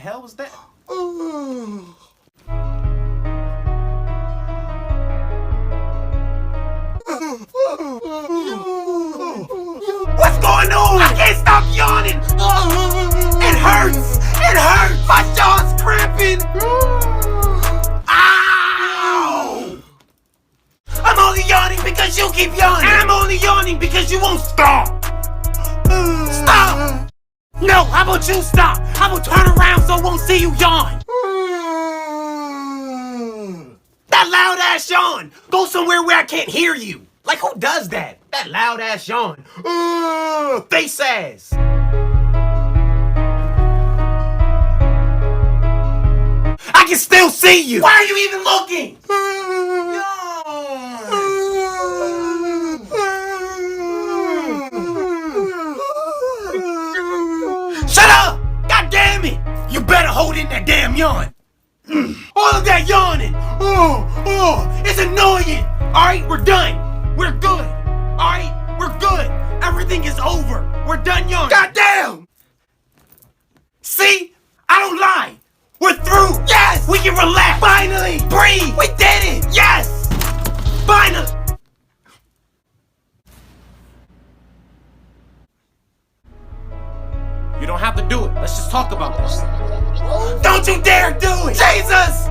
hell was that? What's going on? I can't stop yawning. It hurts. It hurts. My jaw's cramping. Ow! I'm only yawning because you keep yawning. And I'm only yawning because you won't stop. Stop! No, how about you stop? How about turn around so I won't see you yawn? That loud ass yawn! Go somewhere where I can't hear you. Like, who does that? That loud ass yawn. Face ass. I can still see you. Why are you even looking? Shut up! God damn it! You better hold in that damn yawn. All of that yawning. It's annoying. All right, we're done. We're good. All right, we're good. Everything is over. We're done yawning. God damn! See? I don't lie. We're through. Yes! We can relax. Finally! Breathe! We did it! Yes! Finally! You don't have to do it. Let's just talk about this. Don't you dare do it! Jesus!